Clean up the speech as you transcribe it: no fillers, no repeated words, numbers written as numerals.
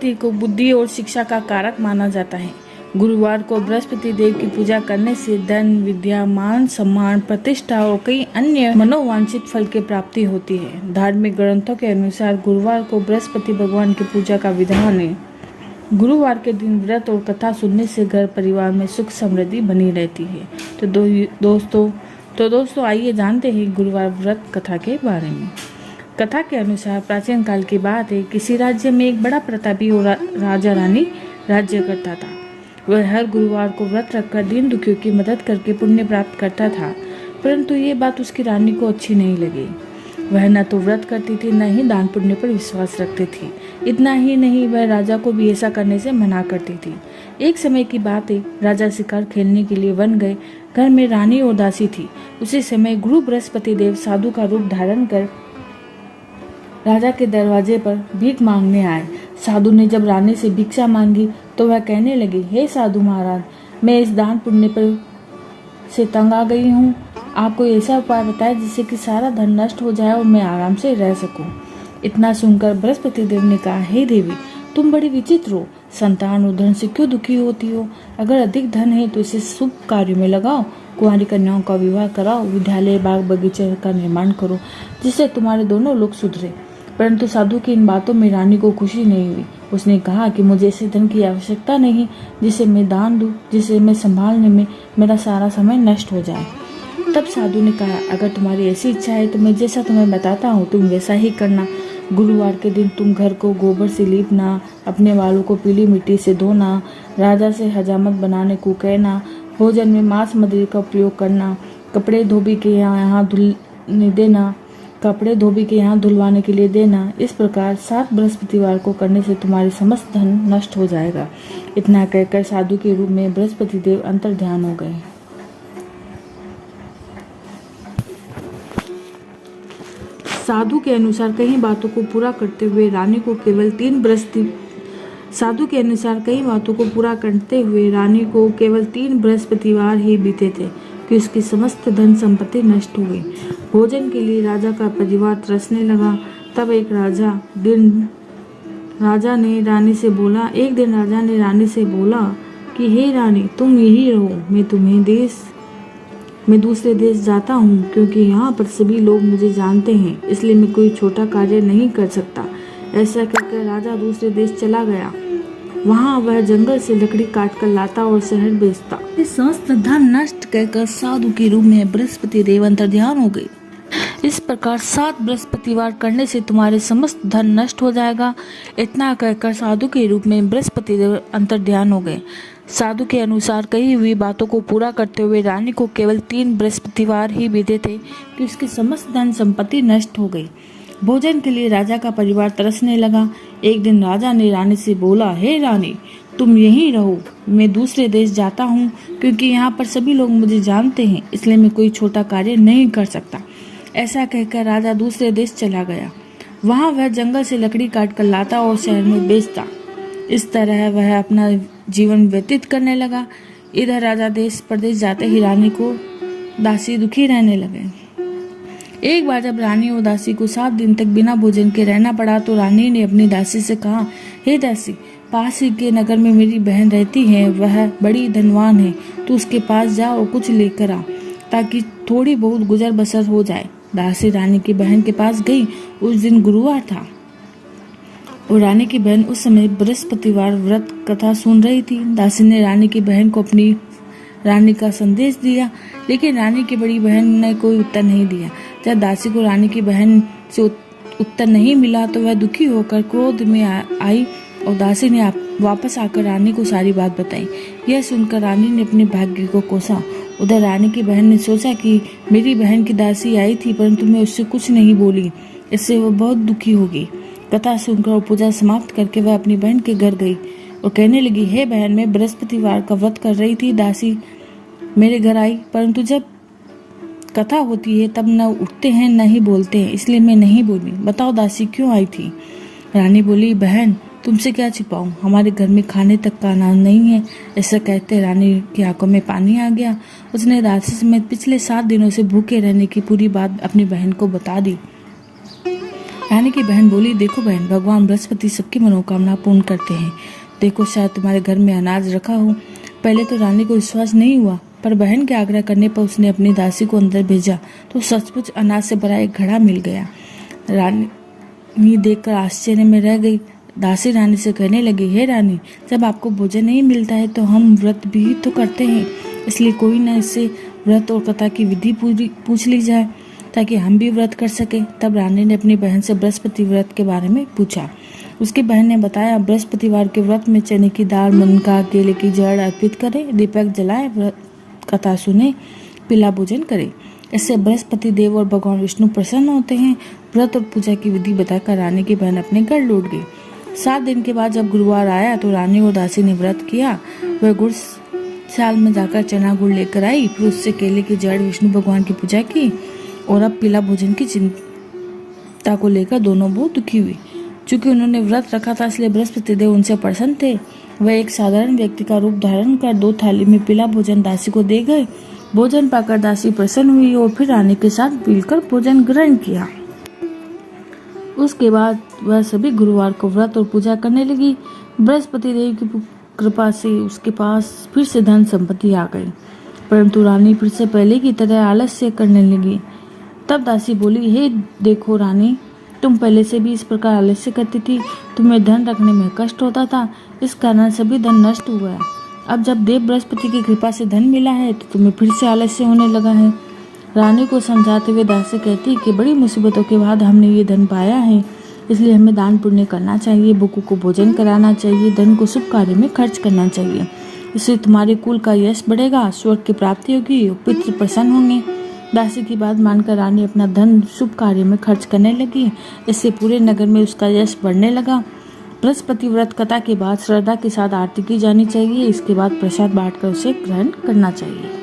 बृहस्पति को बुद्धि और शिक्षा का कारक माना जाता है। गुरुवार को बृहस्पति देव की पूजा करने से धन, विद्या, मान सम्मान, प्रतिष्ठा और कई अन्य मनोवांछित फल की प्राप्ति होती है। धार्मिक ग्रंथों के अनुसार गुरुवार को बृहस्पति भगवान की पूजा का विधान है। गुरुवार के दिन व्रत और कथा सुनने से घर परिवार में सुख समृद्धि बनी रहती है। तो दोस्तों आइए जानते हैं गुरुवार व्रत कथा के बारे में। कथा के अनुसार प्राचीन काल की बात है, किसी राज्य में एक बड़ा प्रतापी और राजा रानी राज्य करता था। वह हर गुरुवार को व्रत रखकर दीन दुखियों की मदद करके पुण्य प्राप्त करता था, परंतु ये बात उसकी रानी को अच्छी नहीं लगी। वह न तो व्रत करती थी, न ही दान पुण्य पर विश्वास रखती थी। इतना ही नहीं, वह राजा को भी ऐसा करने से मना करती थी। एक समय की बात है, राजा शिकार खेलने के लिए वन गए। घर में रानी और दासी थी। उसी समय गुरु बृहस्पति देव साधु का रूप धारण कर राजा के दरवाजे पर भीख मांगने आए। साधु ने जब रानी से भिक्षा मांगी तो वह कहने लगी, हे साधु महाराज, मैं इस दान पुण्य पर से तंग आ गई हूँ। आप कोई ऐसा उपाय बताए जिससे कि सारा धन नष्ट हो जाए और मैं आराम से रह सकूं। इतना सुनकर बृहस्पति देव ने कहा, हे देवी, तुम बड़ी विचित्र हो। संतान और धन से क्यों दुखी होती हो? अगर अधिक धन है तो इसे शुभ कार्य में लगाओ। कुंवारी कन्याओं का विवाह कराओ, विद्यालय, बाग बगीचे का निर्माण करो, जिससे तुम्हारे दोनों लोग सुधरे। परंतु साधु की इन बातों में रानी को खुशी नहीं हुई। उसने कहा कि मुझे ऐसे धन की आवश्यकता नहीं जिसे मैं दान दूं, जिसे मैं संभालने में मेरा सारा समय नष्ट हो जाए। तब साधु ने कहा, अगर तुम्हारी ऐसी इच्छा है तो मैं जैसा तुम्हें बताता हूँ तुम वैसा ही करना। गुरुवार के दिन तुम घर को गोबर से लीपना, अपने बालों को पीली मिट्टी से धोना, राजा से हजामत बनाने को कहना, भोजन में मांस मदिरा का प्रयोग करना, कपड़े धोबी के यहाँ धुलवाने के लिए देना। इस प्रकार 7 बृहस्पतिवार को करने से तुम्हारी समस्त धन नष्ट हो जाएगा। इतना कहकर साधु के रूप में बृहस्पति देव अंतर्ध्यान हो गए। साधु के अनुसार कई बातों को पूरा करते हुए रानी को केवल 3 बृहस्पतिवार ही बीते थे कि उसकी समस्त धन संपत्ति नष्ट हो गई। भोजन के लिए राजा का परिवार तरसने लगा। तब एक दिन राजा ने रानी से बोला कि हे रानी, तुम यही रहो, मैं दूसरे देश जाता हूँ, क्योंकि यहाँ पर सभी लोग मुझे जानते हैं, इसलिए मैं कोई छोटा कार्य नहीं कर सकता। ऐसा कहकर राजा दूसरे देश चला गया। वहाँ वह जंगल से लकड़ी काट कर लाता और शहर बेचता। इस समस्त धन नष्ट कहकर साधु के रूप में बृहस्पति देव अंतर्ध्यान हो गए। इस प्रकार 7 बृहस्पतिवार करने से तुम्हारे समस्त धन नष्ट हो जाएगा। इतना कहकर साधु के रूप में बृहस्पति देव अंतर्ध्यान हो गए। साधु के अनुसार कही हुई बातों को पूरा करते हुए रानी को केवल 3 बृहस्पतिवार ही बीते थे कि उसकी समस्त धन संपत्ति नष्ट हो गई। भोजन के लिए राजा का परिवार तरसने लगा। एक दिन राजा ने रानी से बोला, हे रानी, तुम यहीं रहो, मैं दूसरे देश जाता हूँ, क्योंकि यहाँ पर सभी लोग मुझे जानते हैं, इसलिए मैं कोई छोटा कार्य नहीं कर सकता। ऐसा कहकर राजा दूसरे देश चला गया। वहाँ वह जंगल से लकड़ी काट कर लाता और शहर में बेचता। इस तरह वह अपना जीवन व्यतीत करने लगा। इधर राजा देश प्रदेश जाते ही रानी को दासी दुखी रहने लगे। एक बार जब रानी और दासी को 7 दिन तक बिना भोजन के रहना पड़ा तो रानी ने अपनी दासी से कहा, हे दासी, पास ही के नगर में मेरी बहन रहती है, वह बड़ी धनवान है, तू उसके पास जा और कुछ लेकर आ, ताकि थोड़ी बहुत गुजर बसर हो जाए। दासी रानी की बहन के पास गई। उस दिन गुरुवार था और रानी की बहन उस समय बृहस्पतिवार व्रत कथा सुन रही थी। दासी ने रानी की बहन को अपनी रानी का संदेश दिया, लेकिन रानी की बड़ी बहन ने कोई उत्तर नहीं दिया। जब दासी को रानी की बहन से उत्तर नहीं मिला तो वह दुखी होकर क्रोध में आई और दासी ने वापस आकर रानी को सारी बात बताई। यह सुनकर रानी ने अपने भाग्य को कोसा। उधर रानी की बहन ने सोचा कि मेरी बहन की दासी आई थी, परंतु मैं उससे कुछ नहीं बोली, इससे वह बहुत दुखी होगी। कथा सुनकर और पूजा समाप्त करके वह अपनी बहन के घर गई और कहने लगी, हे बहन, मैं बृहस्पतिवार का व्रत कर रही थी, दासी मेरे घर आई, परंतु जब कथा होती है तब न उठते हैं न ही बोलते हैं, इसलिए मैं नहीं बोली। बताओ दासी क्यों आई थी? रानी बोली, बहन, तुमसे क्या छिपाऊं, हमारे घर में खाने तक का अनाज नहीं है। ऐसा कहते रानी की आंखों में पानी आ गया। उसने दासी समेत पिछले 7 दिनों से भूखे रहने की पूरी बात अपनी बहन को बता दी। रानी की बहन बोली, देखो बहन, भगवान बृहस्पति सबकी मनोकामना पूर्ण करते हैं। देखो, शायद तुम्हारे घर में अनाज रखा हो। पहले तो रानी को विश्वास नहीं हुआ, पर बहन के आग्रह करने पर उसने अपनी दासी को अंदर भेजा तो सचमुच अनाज से भरा एक घड़ा मिल गया। रानी देखकर आश्चर्य में रह गई। दासी रानी से कहने लगी, हे रानी, जब आपको भोजन नहीं मिलता है तो हम व्रत भी तो करते हैं, इसलिए कोई न इससे व्रत और कथा की विधि पूछ ली जाए ताकि हम भी व्रत कर सके। तब रानी ने अपनी बहन से बृहस्पति व्रत के बारे में पूछा। उसकी बहन ने बताया, बृहस्पतिवार के व्रत में चने की दाल, मुनगा, केले की जड़ अर्पित करें, दीपक जलाए, व्रत कथा सुने, पीला भोजन करें। इससे बृहस्पति देव और भगवान विष्णु प्रसन्न होते हैं। व्रत और पूजा की विधि बताकर रानी की बहन अपने घर लौट गई। 7 दिन के बाद जब गुरुवार आया तो रानी और दासी ने व्रत किया। वह गुड़ साल में जाकर चना गुड़ लेकर आई, फिर उससे केले की जड़ विष्णु भगवान की पूजा की और अब पीला भोजन की चिंता को लेकर दोनों बहुत दुखी हुई। चूंकि उन्होंने व्रत रखा था इसलिए बृहस्पति देव उनसे प्रसन्न थे। वह एक साधारण व्यक्ति का रूप धारण कर 2 थाली में पीला भोजन दासी को दे गए। भोजन पाकर दासी प्रसन्न हुई और फिर रानी के साथ मिलकर भोजन ग्रहण किया। उसके बाद वह सभी गुरुवार को व्रत और पूजा करने लगी। बृहस्पति देव की कृपा से उसके पास फिर से धन संपत्ति आ गई, परंतु रानी फिर से पहले की तरह आलस्य करने लगी। तब दासी बोली, हे देखो रानी, तुम पहले से भी इस प्रकार आलस्य करती थी। तुम्हें धन रखने में कष्ट होता था, इस कारण सभी धन नष्ट हुआ है। अब जब देव बृहस्पति की कृपा से धन मिला है तो तुम्हें फिर से आलस्य होने लगा है। रानी को समझाते हुए दासी कहती कि बड़ी मुसीबतों के बाद हमने ये धन पाया है, इसलिए हमें दान पुण्य करना चाहिए, भूखों को भोजन कराना चाहिए, धन को शुभ कार्य में खर्च करना चाहिए। इससे तुम्हारे कुल का यश बढ़ेगा, स्वर्ग की प्राप्ति होगी और पितृ प्रसन्न होंगे। दासी की बात मानकर रानी अपना धन शुभ कार्य में खर्च करने लगी। इससे पूरे नगर में उसका यश बढ़ने लगा। बृहस्पति व्रत कथा के बाद श्रद्धा के साथ आरती की जानी चाहिए। इसके बाद प्रसाद बांटकर उसे ग्रहण करना चाहिए।